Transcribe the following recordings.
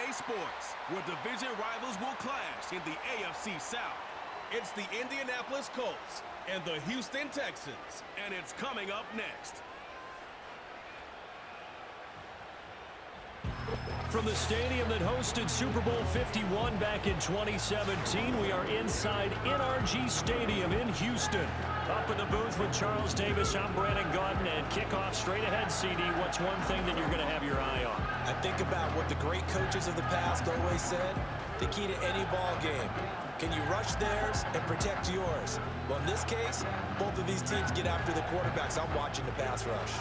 Sunday sports, where division rivals will clash in the AFC South. It's the Indianapolis Colts and the Houston Texans, and it's coming up next. From the stadium that hosted Super Bowl 51 back in 2017, we are inside NRG Stadium in Houston. Up in the booth with Charles Davis, I'm Brandon Gaudin, and kickoff straight ahead, CD. What's one thing that you're going to have your eye on? I think about what the great coaches of the past always said. The key to any ball game. Can you rush theirs and protect yours? Well, in this case, both of these teams get after the quarterbacks. I'm watching the pass rush.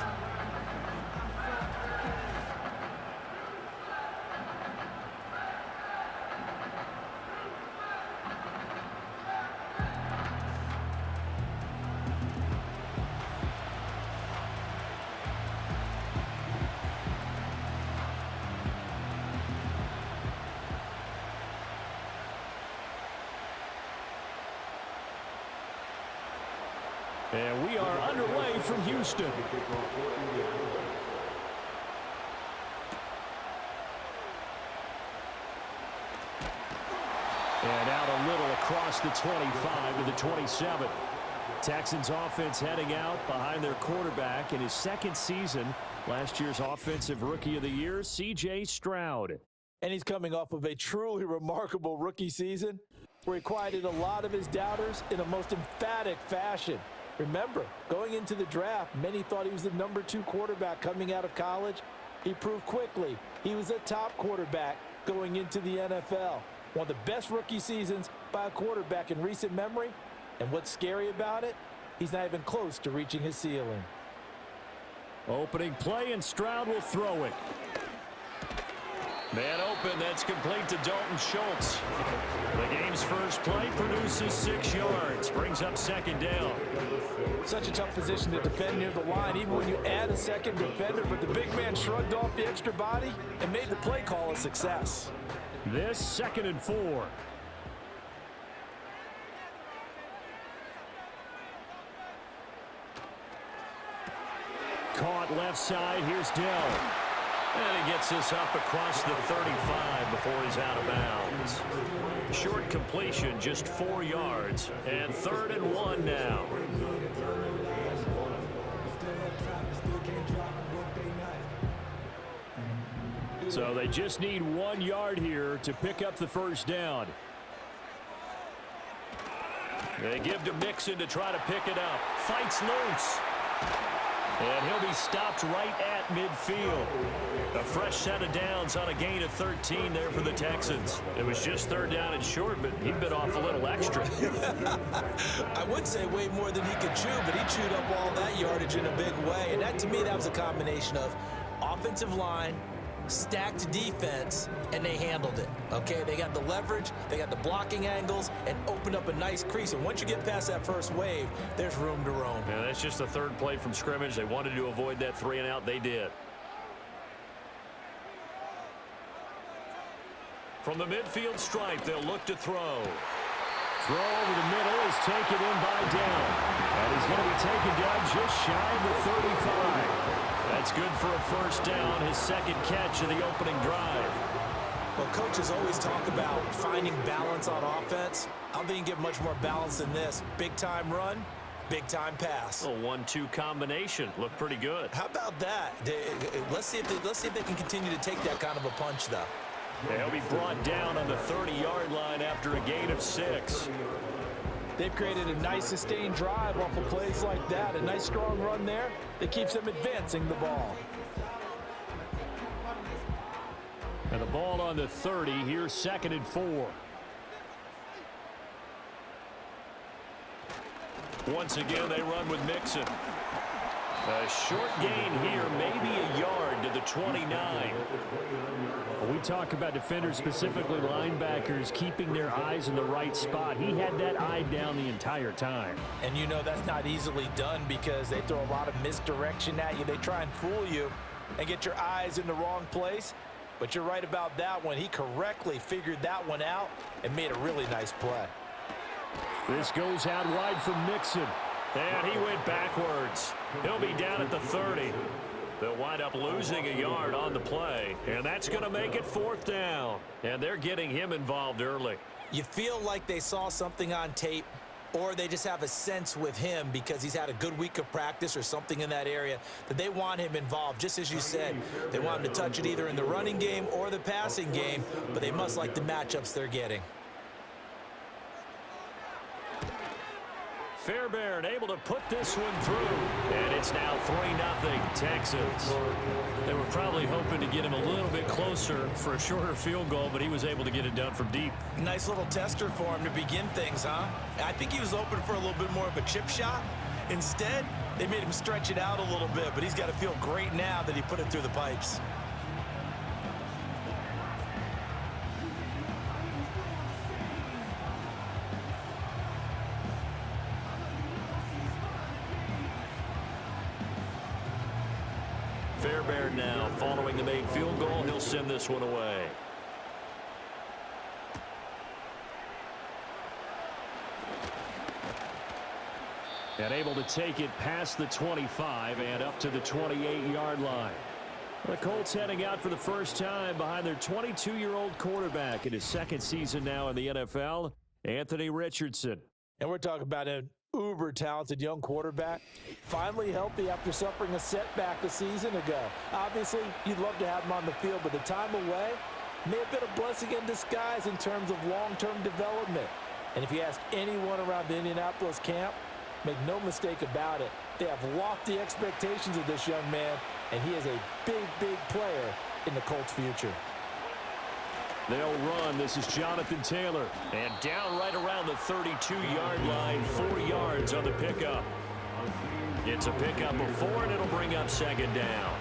And we are underway from Houston. And out a little across the 25 to the 27. Texans offense heading out behind their quarterback in his second season. Last year's Offensive Rookie of the Year, C.J. Stroud. And he's coming off of a truly remarkable rookie season where he quieted a lot of his doubters in a most emphatic fashion. Remember, going into the draft, many thought he was the number 2 quarterback coming out of college. He proved quickly he was a top quarterback going into the NFL. One of the best rookie seasons by a quarterback in recent memory. And what's scary about it? He's not even close to reaching his ceiling. Opening play, and Stroud will throw it. Man open, that's complete to Dalton Schultz. The game's first play produces 6 yards, brings up second down. Such a tough position to defend near the line, even when you add a second defender, but the big man shrugged off the extra body and made the play call a success. This 2nd and 4. Caught left side, here's Dell. And he gets this up across the 35 before he's out of bounds. Short completion, just 4 yards. And 3rd and 1 now. So they just need 1 yard here to pick up the first down. They give to Mixon to try to pick it up. Fights loose. And he'll be stopped right at midfield. A fresh set of downs on a gain of 13 there for the Texans. It was just 3rd down and short, but he bit off a little extra. I would say way more than he could chew, but he chewed up all that yardage in a big way. And that, to me, that was a combination of offensive line, stacked defense, and they handled it. Okay, they got the leverage, they got the blocking angles, and opened up a nice crease. And once you get past that first wave, there's room to roam. Yeah, that's just the 3rd play from scrimmage. They wanted to avoid that 3 and out. They did. From the midfield stripe, they'll look to throw. Throw over the middle is taken in by Dell. And he's going to be taken down just shy of the 35. That's good for a first down, his 2nd catch of the opening drive. Well, coaches always talk about finding balance on offense. I don't think you can get much more balance than this. Big-time run, big-time pass. A 1-2 combination. Looked pretty good. How about that? Let's see if they can continue to take that kind of a punch, though. They'll be brought down on the 30-yard line after a gain of 6. They've created a nice sustained drive off of plays like that. A nice strong run there that keeps them advancing the ball. And the ball on the 30. Here's 2nd and 4. Once again, they run with Mixon. A short gain here, maybe a yard to the 29. We talk about defenders, specifically linebackers, keeping their eyes in the right spot. He had that eye down the entire time. And you know that's not easily done because they throw a lot of misdirection at you. They try and fool you and get your eyes in the wrong place. But you're right about that one. He correctly figured that one out and made a really nice play. This goes out wide from Mixon. And he went backwards. He'll be down at the 30. They'll wind up losing a yard on the play, and that's going to make it 4th down. And they're getting him involved early. You feel like they saw something on tape, or they just have a sense with him because he's had a good week of practice or something in that area that they want him involved. Just as you said, they want him to touch it either in the running game or the passing game, but they must like the matchups they're getting. Fairbairn able to put this one through, and it's now 3-0 Texans. They were probably hoping to get him a little bit closer for a shorter field goal, but he was able to get it done from deep. Nice little tester for him to begin things, huh? I think he was open for a little bit more of a chip shot. Instead, they made him stretch it out a little bit, but he's got to feel great now that he put it through the pipes. Fairbairn now following the made field goal. He'll send this one away. And able to take it past the 25 and up to the 28-yard line. The Colts heading out for the first time behind their 22-year-old quarterback in his 2nd season now in the NFL, Anthony Richardson. And we're talking about an uber-talented young quarterback, finally healthy after suffering a setback a season ago. Obviously, you'd love to have him on the field, but the time away may have been a blessing in disguise in terms of long-term development. And if you ask anyone around the Indianapolis camp, make no mistake about it, they have lofty expectations of this young man, and he is a big, big player in the Colts' future. They'll run. This is Jonathan Taylor. And down right around the 32-yard line, 4 yards on the pickup. It's a pickup of 4, and it'll bring up 2nd down.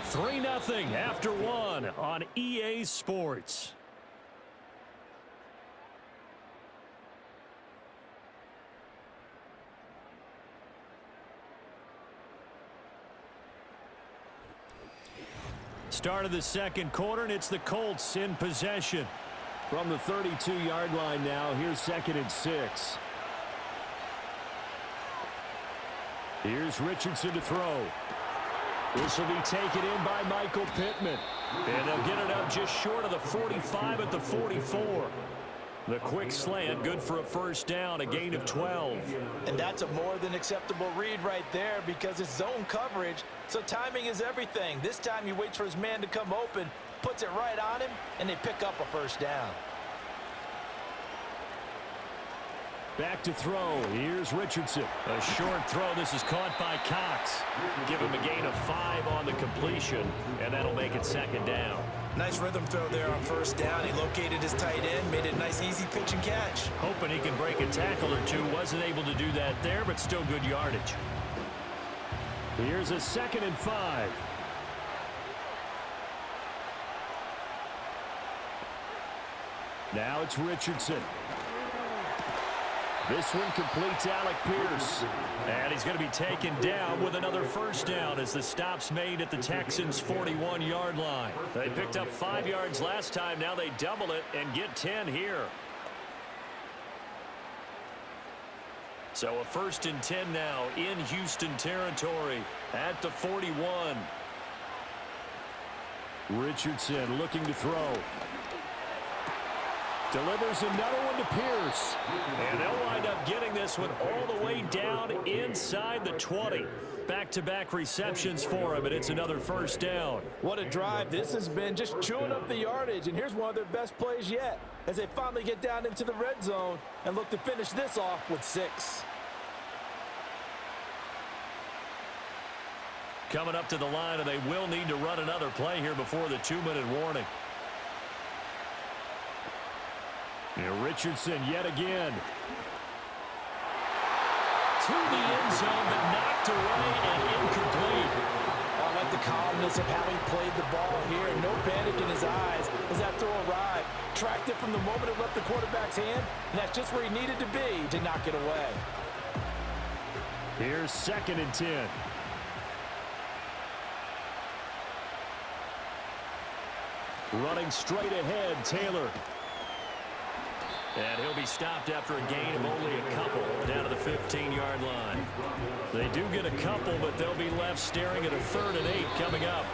Three 3-0 after 1 on EA Sports. Start of the 2nd quarter, and it's the Colts in possession. From the 32-yard line now, here's 2nd and 6. Here's Richardson to throw. This will be taken in by Michael Pittman. And they'll get it up just short of the 45 at the 44. The quick slant, good for a 1st down, a gain of 12. And that's a more than acceptable read right there because it's zone coverage, so timing is everything. This time he waits for his man to come open, puts it right on him, and they pick up a 1st down. Back to throw. Here's Richardson. A short throw. This is caught by Cox. Give him a gain of 5 on the completion, and that'll make it 2nd down. Nice rhythm throw there on 1st down. He located his tight end, made it a nice easy pitch and catch. Hoping he can break a tackle or two. Wasn't able to do that there, but still good yardage. Here's a 2nd and 5. Now it's Richardson. This one completes Alec Pierce. And he's going to be taken down with another 1st down as the stop's made at the Texans' 41-yard line. They picked up 5 yards last time. Now they double it and get 10 here. So a 1st and 10 now in Houston territory at the 41. Richardson looking to throw. Delivers another one to Pierce. And they'll wind up getting this one all the way down inside the 20. Back-to-back receptions for him, and it's another 1st down. What a drive this has been, just chewing up the yardage. And here's one of their best plays yet as they finally get down into the red zone and look to finish this off with 6. Coming up to the line, and they will need to run another play here before the 2-minute warning. And Richardson yet again. To the end zone, but knocked away and incomplete. I like the calmness of how he played the ball here. No panic in his eyes as that throw arrived. Tracked it from the moment it left the quarterback's hand, and that's just where he needed to be to knock it away. Here's 2nd and 10. Running straight ahead, Taylor. And he'll be stopped after a gain of only a couple down to the 15-yard line. They do get a couple, but they'll be left staring at a 3rd and 8 coming up.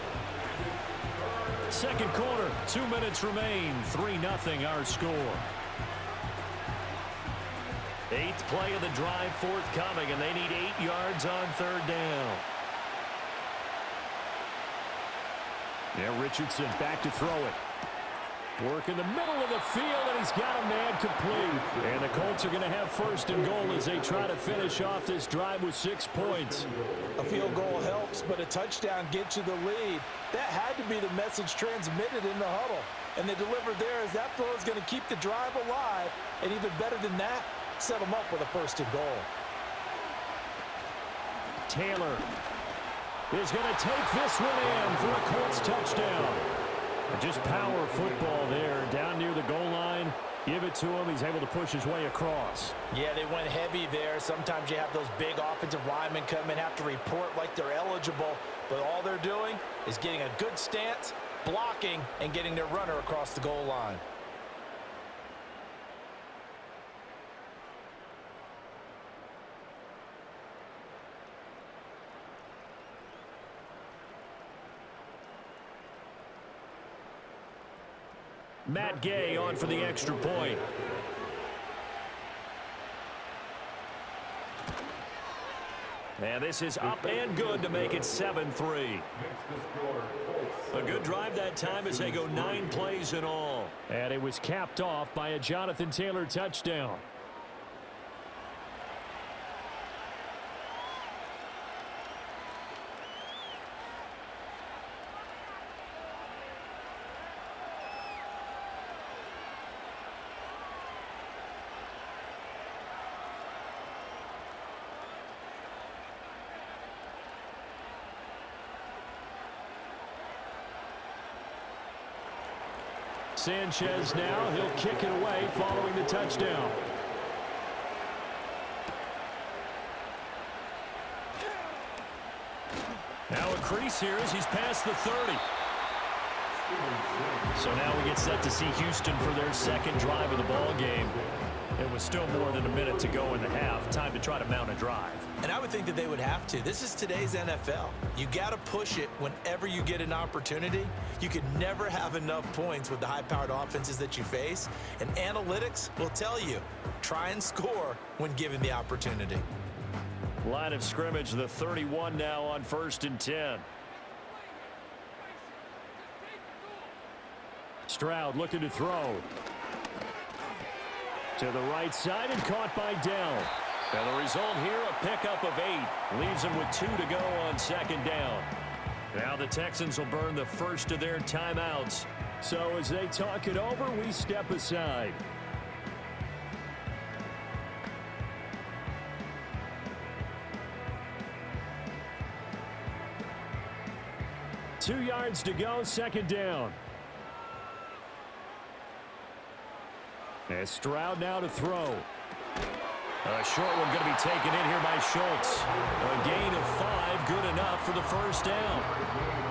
Second quarter, 2 minutes remain. 3-0 our score. 8th play of the drive forthcoming, and they need 8 yards on 3rd down. Yeah, Richardson back to throw it. Work in the middle of the field, and he's got a man complete. And the Colts are going to have 1st and goal as they try to finish off this drive with 6 points. A field goal helps, but a touchdown gets you the lead. That had to be the message transmitted in the huddle. And they delivered there as that throw is going to keep the drive alive. And even better than that, set them up with a 1st and goal. Taylor is going to take this one in for a Colts touchdown. Just power football there down near the goal line. Give it to him. He's able to push his way across. Yeah, they went heavy there. Sometimes you have those big offensive linemen come and have to report like they're eligible. But all they're doing is getting a good stance, blocking, and getting their runner across the goal line. Matt Gay on for the extra point. And this is up and good to make it 7-3. A good drive that time as they go 9 plays in all. And it was capped off by a Jonathan Taylor touchdown. Sanchez now, he'll kick it away following the touchdown. Now a crease here as he's past the 30. So now we get set to see Houston for their second drive of the ball game. It was still more than a minute to go in the half. Time to try to mount a drive. And I would think that they would have to. This is today's NFL. You got to push it whenever you get an opportunity. You could never have enough points with the high-powered offenses that you face. And analytics will tell you, try and score when given the opportunity. Line of scrimmage, the 31 now on 1st and 10. Stroud looking to throw. To the right side and caught by Dell. And the result here, a pickup of 8. Leaves them with 2 to go on 2nd down. Now the Texans will burn the first of their timeouts. So as they talk it over, we step aside. Two yards to go, 2nd down. And Stroud now to throw. A short one going to be taken in here by Schultz. A gain of 5, good enough for the 1st down.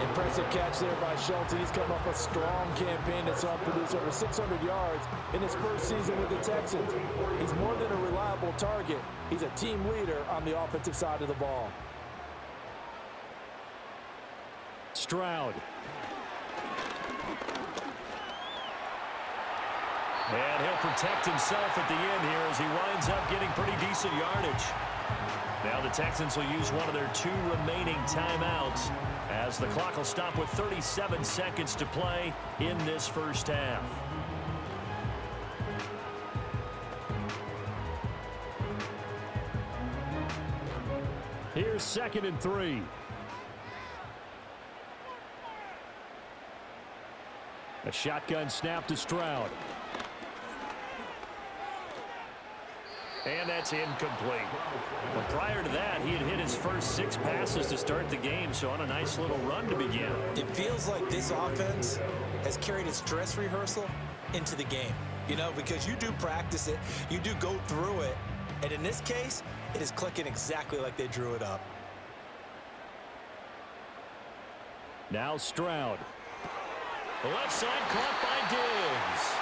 Impressive catch there by Schultz. He's come off a strong campaign that saw him produce over 600 yards in his first season with the Texans. He's more than a reliable target. He's a team leader on the offensive side of the ball. Stroud. And he'll protect himself at the end here as he winds up getting pretty decent yardage. Now the Texans will use one of their 2 remaining timeouts as the clock will stop with 37 seconds to play in this first half. Here's 2nd and 3. A shotgun snap to Stroud. And that's incomplete. But prior to that, he had hit his first 6 passes to start the game, so on a nice little run to begin. It feels like this offense has carried its dress rehearsal into the game. You know, because you do practice it, you do go through it, and in this case, it is clicking exactly like they drew it up. Now Stroud. The left side caught by Diggs.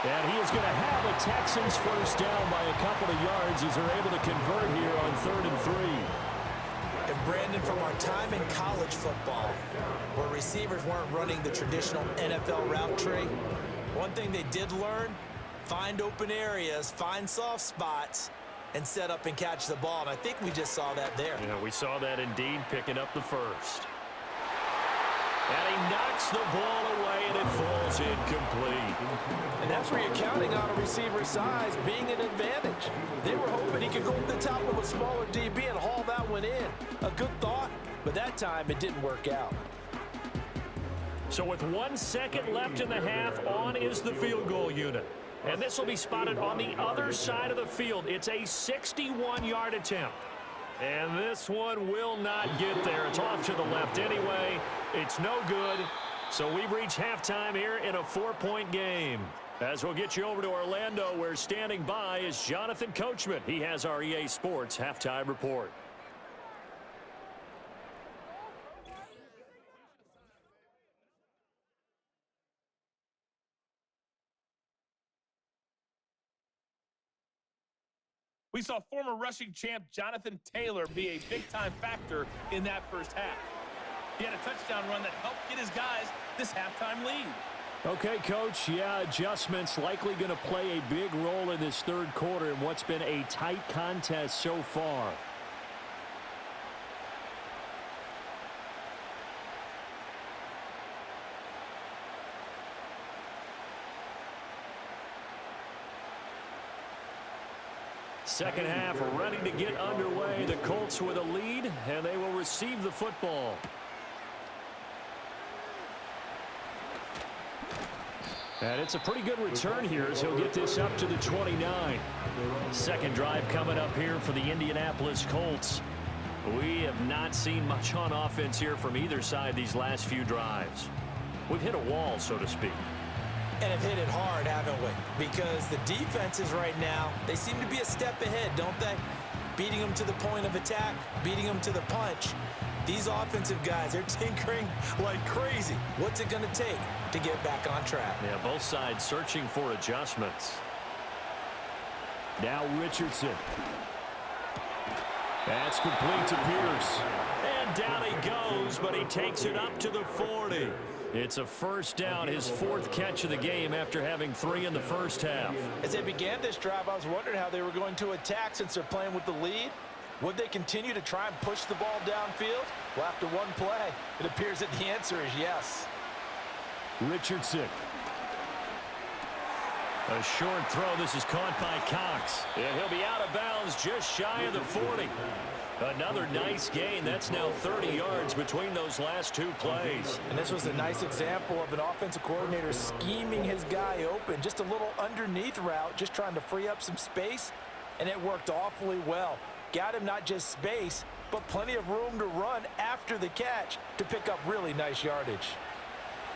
And he is going to have a Texans first down by a couple of yards as they're able to convert here on 3rd and 3. And Brandon, from our time in college football, where receivers weren't running the traditional NFL route tree, one thing they did learn, find open areas, find soft spots, and set up and catch the ball. And I think we just saw that there. Yeah, we saw that indeed, picking up the first. And he knocks the ball away, and it falls incomplete. And that's where you're counting on a receiver's size being an advantage. They were hoping he could go up the top of a smaller DB and haul that one in. A good thought, but that time it didn't work out. So with 1 second left in the half, on is the field goal unit. And this will be spotted on the other side of the field. It's a 61-yard attempt. And this one will not get there. It's off to the left anyway. It's no good. So we've reached halftime here in a 4-point game. As we'll get you over to Orlando, where standing by is Jonathan Coachman. He has our EA Sports halftime report. We saw former rushing champ Jonathan Taylor be a big-time factor in that first half. He had a touchdown run that helped get his guys this halftime lead. Okay, Coach, yeah, adjustments likely going to play a big role in this third quarter in what's been a tight contest so far. Second half ready to get underway. The Colts with a lead, and they will receive the football. And it's a pretty good return here as he'll get this up to the 29. Second drive coming up here for the Indianapolis Colts. We have not seen much on offense here from either side these last few drives. We've hit a wall, so to speak. And have hit it hard, haven't we? Because the defenses right now, they seem to be a step ahead, don't they? Beating them to the point of attack, beating them to the punch. These offensive guys, they're tinkering like crazy. What's it going to take to get back on track? Yeah, both sides searching for adjustments. Now Richardson. That's complete to Pierce. And down he goes, but he takes it up to the 40. It's a first down, his 4th catch of the game after having 3 in the first half. As they began this drive, I was wondering how they were going to attack since they're playing with the lead. Would they continue to try and push the ball downfield? Well, after one play, it appears that the answer is yes. Richardson. A short throw. This is caught by Cox. And he'll be out of bounds just shy of the 40. Another nice gain. That's now 30 yards between those last 2 plays. And this was a nice example of an offensive coordinator scheming his guy open. Just a little underneath route, just trying to free up some space. And it worked awfully well. Got him not just space, but plenty of room to run after the catch to pick up really nice yardage.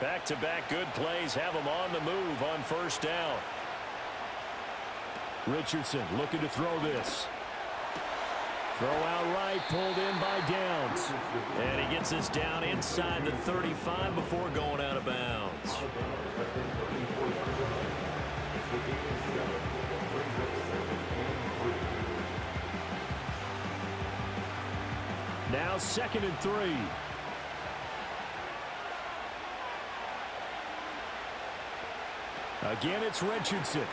Back-to-back good plays have him on the move on first down. Richardson looking to throw this. Throw out right, pulled in by Downs. And he gets this down inside the 35 before going out of bounds. Now 2nd and 3. Again, it's Richardson.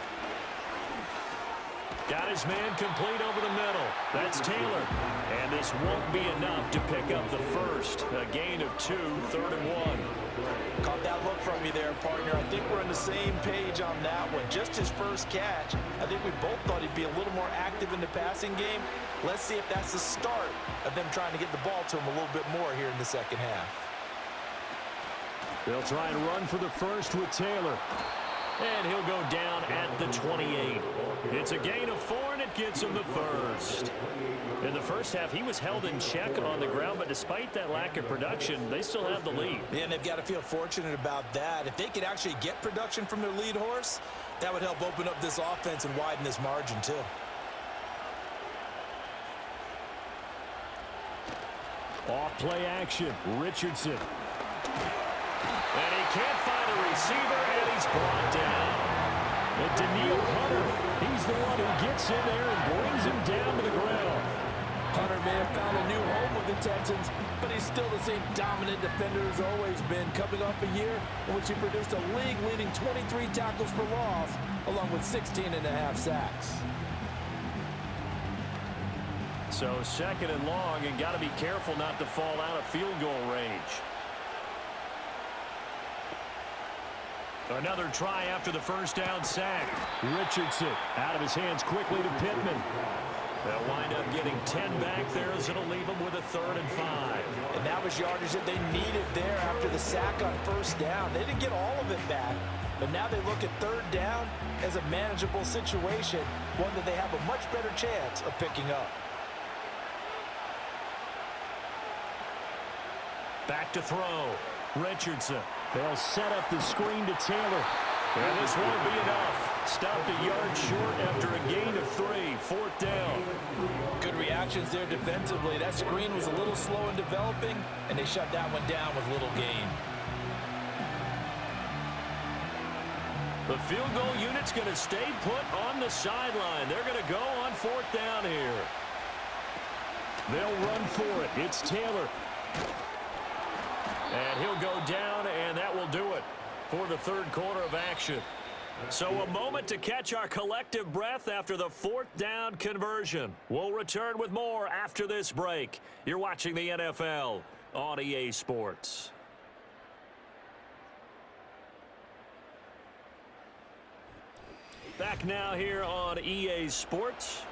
Got his man complete over the middle. That's Taylor. And this won't be enough to pick up the first. A gain of 2, 3rd and 1. Caught that look from you there, partner. I think we're on the same page on that one. Just his first catch. I think we both thought he'd be a little more active in the passing game. Let's see if that's the start of them trying to get the ball to him a little bit more here in the second half. They'll try and run for the first with Taylor. And he'll go down at the 28. It's a gain of 4, and it gets him the first. In the first half, he was held in check on the ground, but despite that lack of production, they still have the lead. Yeah, and they've got to feel fortunate about that. If they could actually get production from their lead horse, that would help open up this offense and widen this margin, too. Off play action, Richardson. And he can't find a receiver, and he's brought down. And Daniil Hunter, he's the one who gets in there and brings him down to the ground. Hunter may have found a new home with the Texans, but he's still the same dominant defender he's always been, coming off a year in which he produced a league-leading 23 tackles for loss, along with 16.5 sacks. So 2nd and long, and got to be careful not to fall out of field goal range. Another try after the first down sack. Richardson out of his hands quickly to Pittman. They'll wind up getting 10 back there as it'll leave them with a 3rd and 5. And that was yardage that they needed there after the sack on first down. They didn't get all of it back, but now they look at 3rd down as a manageable situation, one that they have a much better chance of picking up. Back to throw. Richardson. They'll set up the screen to Taylor. And this won't be enough. Stopped a yard short after a gain of 3. 4th down. Good reactions there defensively. That screen was a little slow in developing, and they shut that one down with little gain. The field goal unit's going to stay put on the sideline. They're going to go on 4th down here. They'll run for it. It's Taylor. And he'll go down, and that will do it for the 3rd quarter of action. So a moment to catch our collective breath after the 4th down conversion. We'll return with more after this break. You're watching the NFL on EA Sports. Back now here on EA Sports.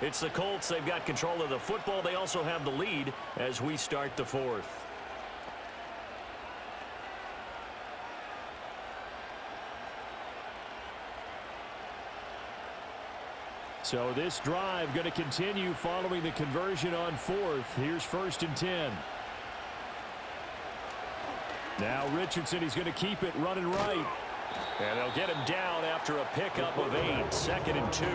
It's the Colts. They've got control of the football. They also have the lead as we start the 4th. So this drive going to continue following the conversion on 4th. Here's 1st and 10. Now Richardson, he's going to keep it running right. And they'll get him down after a pickup of 8. 2nd and 2.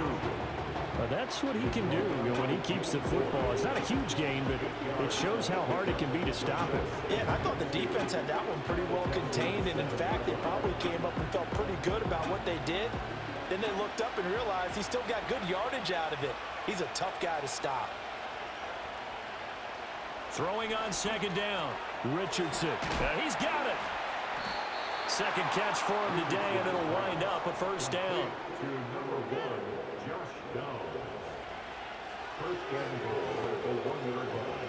That's what he can do when he keeps the football. It's not a huge gain, but it shows how hard it can be to stop it. Yeah, and I thought the defense had that one pretty well contained, and in fact, they probably came up and felt pretty good about what they did. Then they looked up and realized he still got good yardage out of it. He's a tough guy to stop. Throwing on 2nd down. Richardson. He's got it. 2nd catch for him today, and it'll wind up a 1st down. To number 1, Josh Down. 1st and goal at the 1-yard line.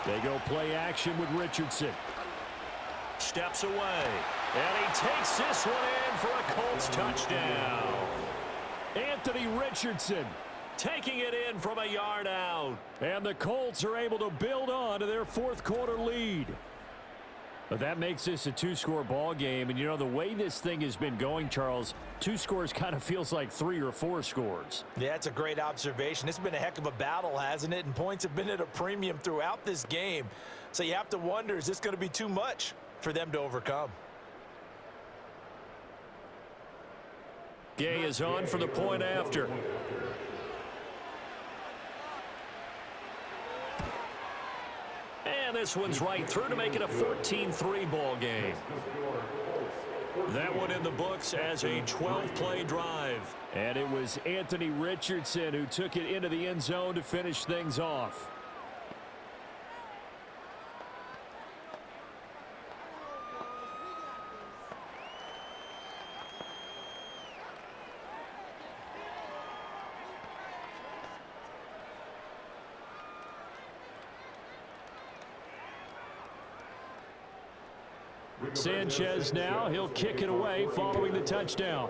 They go play action with Richardson. Steps away. And he takes this one in for a Colts touchdown. Anthony Richardson taking it in from a yard out. And the Colts are able to build on to their 4th quarter lead. But that makes this a 2-score ball game. And, you know, the way this thing has been going, Charles, 2 scores kind of feels like 3 or 4 scores. Yeah, it's a great observation. It's been a heck of a battle, hasn't it? And points have been at a premium throughout this game. So you have to wonder, is this going to be too much for them to overcome? Gay is on for the point after. And this one's right through to make it a 14-3 ball game. That one in the books as a 12-play drive. And it was Anthony Richardson who took it into the end zone to finish things off. Sanchez now, he'll kick it away following the touchdown.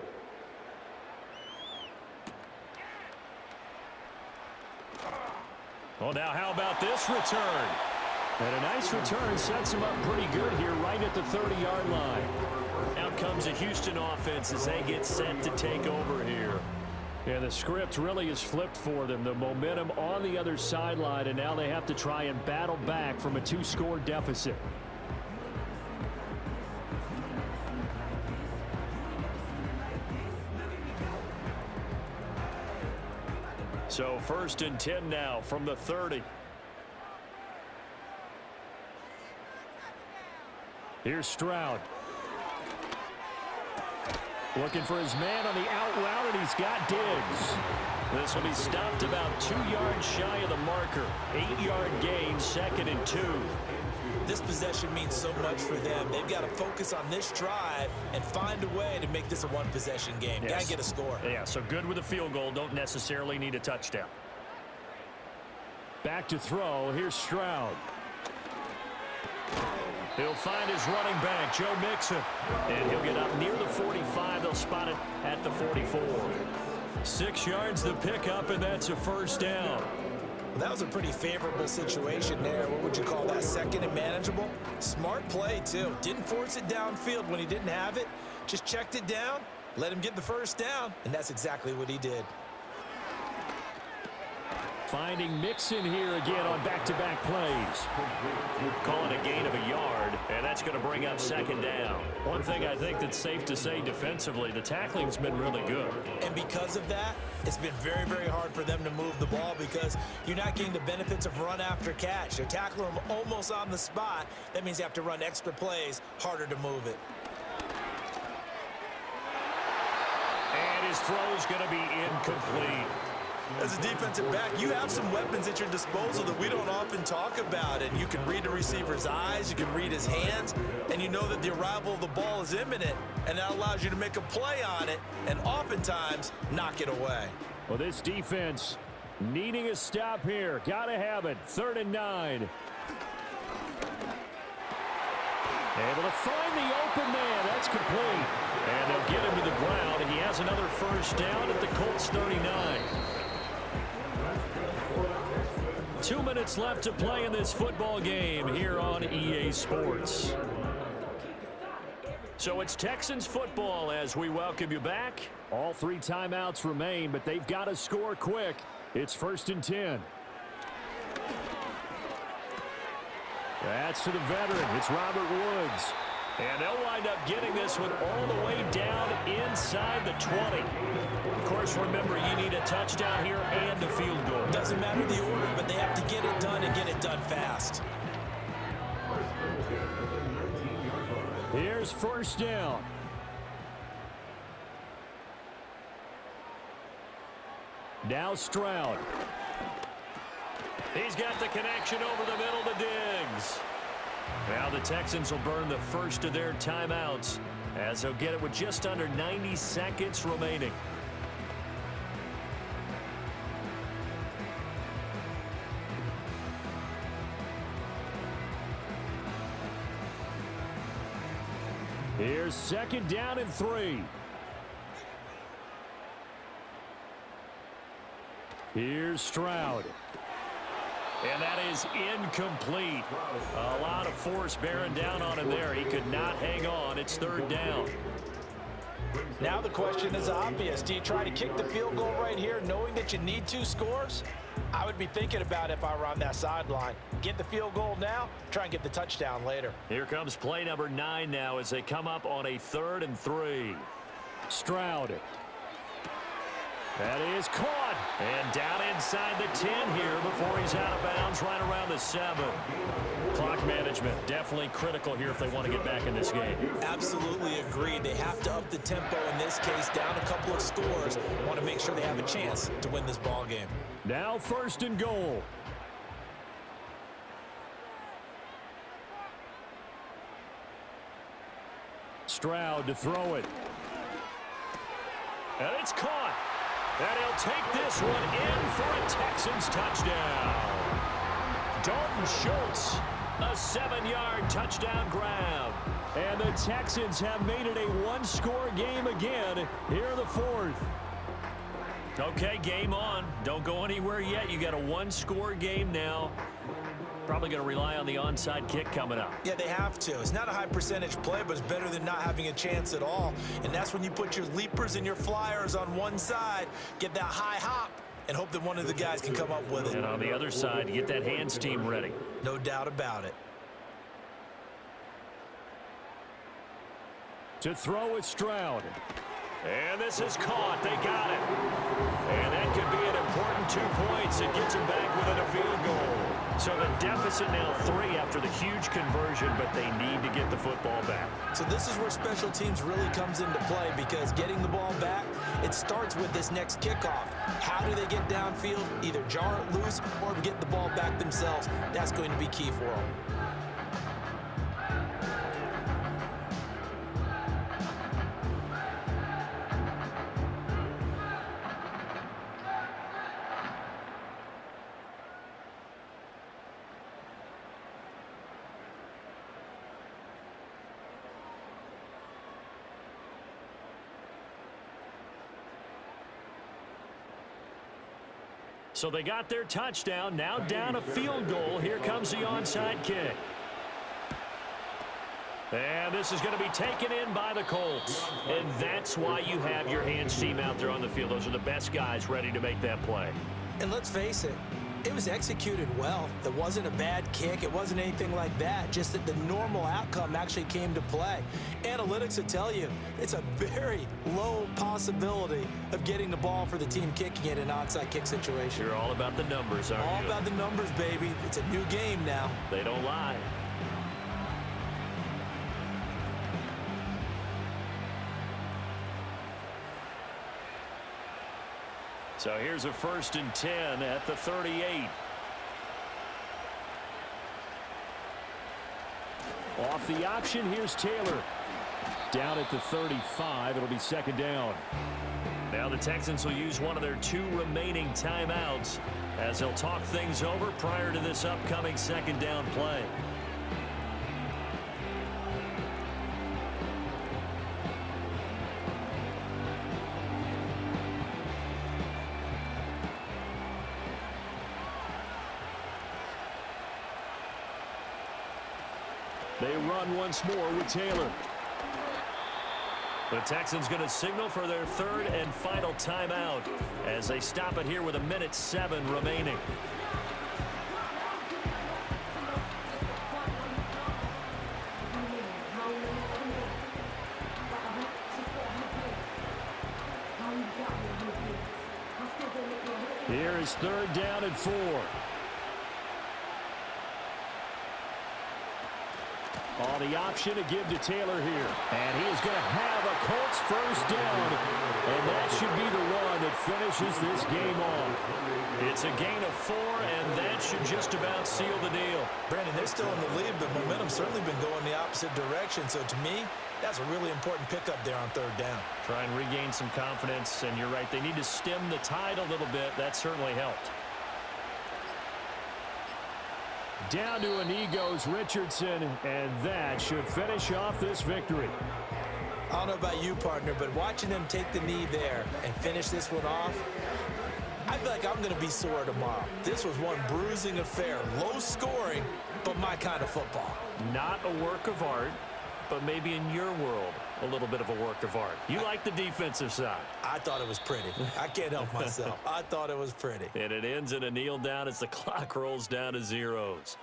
Well, now how about this return? And a nice return sets him up pretty good here right at the 30-yard line. Out comes the Houston offense as they get set to take over here. Yeah, the script really is flipped for them. The momentum on the other sideline, and now they have to try and battle back from a 2-score deficit. So 1st and 10 now from the 30. Here's Stroud. Looking for his man on the out route, and he's got Diggs. This will be stopped about 2 yards shy of the marker. 8-yard gain, 2nd and 2. This possession means so much for them. They've got to focus on this drive and find a way to make this a one-possession game. Yes. Got to get a score. Yeah, so good with a field goal. Don't necessarily need a touchdown. Back to throw. Here's Stroud. He'll find his running back, Joe Mixon. And he'll get up near the 45. They'll spot it at the 44. 6 yards the pickup, and that's a 1st down. That was a pretty favorable situation there. What would you call that? 2nd and manageable? Smart play, too. Didn't force it downfield when he didn't have it. Just checked it down, let him get the 1st down, and that's exactly what he did. Finding Mixon here again on back-to-back plays. Calling a gain of a yard, and that's going to bring up 2nd down. One thing I think that's safe to say defensively, the tackling's been really good. And because of that, it's been very, very hard for them to move the ball because you're not getting the benefits of run after catch. They're tackling them almost on the spot. That means you have to run extra plays, harder to move it. And his throw's going to be incomplete. As a defensive back, you have some weapons at your disposal that we don't often talk about. And you can read the receiver's eyes, you can read his hands, and you know that the arrival of the ball is imminent. And that allows you to make a play on it and oftentimes knock it away. Well, this defense needing a stop here. Got to have it. 3rd and 9. Able to find the open man. That's complete. And they'll get him to the ground. And he has another 1st down at the Colts 39. 2 minutes left to play in this football game here on EA Sports. So it's Texans football as we welcome you back. All 3 timeouts remain, but they've got to score quick. It's 1st and 10. That's to the veteran. It's Robert Woods. And they'll wind up getting this one all the way down inside the 20. Of course, remember, you need a touchdown here and a field goal. Doesn't matter the order, but they have to get it done and get it done fast. Here's 1st down. Now Stroud. He's got the connection over the middle to Diggs. Now the Texans will burn the 1st of their timeouts as they'll get it with just under 90 seconds remaining. Here's 2nd down and 3. Here's Stroud. And that is incomplete. A lot of force bearing down on him there. He could not hang on. It's 3rd down. Now the question is obvious. Do you try to kick the field goal right here knowing that you need 2 scores? I would be thinking about it if I were on that sideline. Get the field goal now, try and get the touchdown later. Here comes play number 9 now as they come up on a 3rd and 3. Stroud. That is caught. And down inside the 10 here before he's out of bounds right around the 7. Clock management definitely critical here if they want to get back in this game. Absolutely agreed. They have to up the tempo in this case, down a couple of scores. Want to make sure they have a chance to win this ball game. Now 1st and goal. Stroud to throw it. And it's caught. And he'll take this one in for a Texans touchdown. Dalton Schultz, a 7-yard touchdown grab. And the Texans have made it a 1-score game again here in the 4th. Okay, game on. Don't go anywhere yet. You got a 1-score game now. Probably going to rely on the onside kick coming up. Yeah, they have to. It's not a high percentage play, but it's better than not having a chance at all. And that's when you put your leapers and your flyers on one side, get that high hop, and hope that one of the guys can come up with it. And on the other side, get that hands team ready. No doubt about it. To throw with Stroud. And this is caught. They got it. And that could be an important 2 points. It gets them back within a field goal. So the deficit now 3 after the huge conversion, but they need to get the football back. So this is where special teams really comes into play, because getting the ball back, it starts with this next kickoff. How do they get downfield? Either jar it loose or get the ball back themselves. That's going to be key for them. So they got their touchdown, now down a field goal. Here comes the onside kick. And this is going to be taken in by the Colts. And that's why you have your hands team out there on the field. Those are the best guys ready to make that play. And let's face it, it was executed well. It wasn't a bad kick. It wasn't anything like that. Just that the normal outcome actually came to play. Analytics will tell you it's a very low possibility of getting the ball for the team kicking it in an onside kick situation. You're all about the numbers, aren't you? All about the numbers, baby. It's a new game now. They don't lie. So here's a 1st and 10 at the 38. Off the option, here's Taylor. Down at the 35, it'll be 2nd down. Now the Texans will use one of their 2 remaining timeouts as they'll talk things over prior to this upcoming 2nd down play. They run once more with Taylor. The Texans going to signal for their 3rd and final timeout as they stop it here with 1:07 remaining. Here is 3rd down and 4. On the option to give to Taylor here. And he is going to have a Colts 1st down. And that should be the one that finishes this game off. It's a gain of 4, and that should just about seal the deal. Brandon, they're still in the lead, but momentum's certainly been going the opposite direction. So to me, that's a really important pickup there on 3rd down. Try and regain some confidence, and you're right. They need to stem the tide a little bit. That certainly helped. Down to a knee goes Richardson, and that should finish off this victory. I don't know about you, partner, but watching them take the knee there and finish this one off, I feel like I'm going to be sore tomorrow. This was one bruising affair. Low scoring, but my kind of football. Not a work of art, but maybe in your world, a little bit of a work of art. You like the defensive side. I thought it was pretty. I can't help myself. I thought it was pretty. And it ends in a kneel down as the clock rolls down to zeros.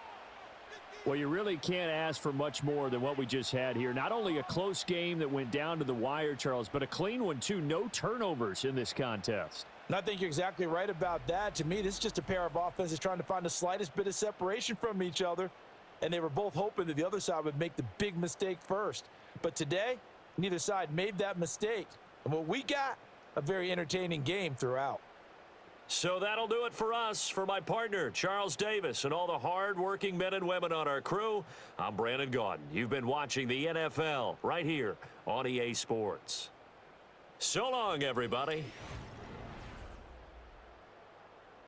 Well, you really can't ask for much more than what we just had here. Not only a close game that went down to the wire, Charles, but a clean one, too. No turnovers in this contest. And I think you're exactly right about that. To me, this is just a pair of offenses trying to find the slightest bit of separation from each other. And they were both hoping that the other side would make the big mistake first. But today, neither side made that mistake. And what we got, a very entertaining game throughout. So that'll do it for us. For my partner, Charles Davis, and all the hard-working men and women on our crew, I'm Brandon Gaudin. You've been watching the NFL right here on EA Sports. So long, everybody.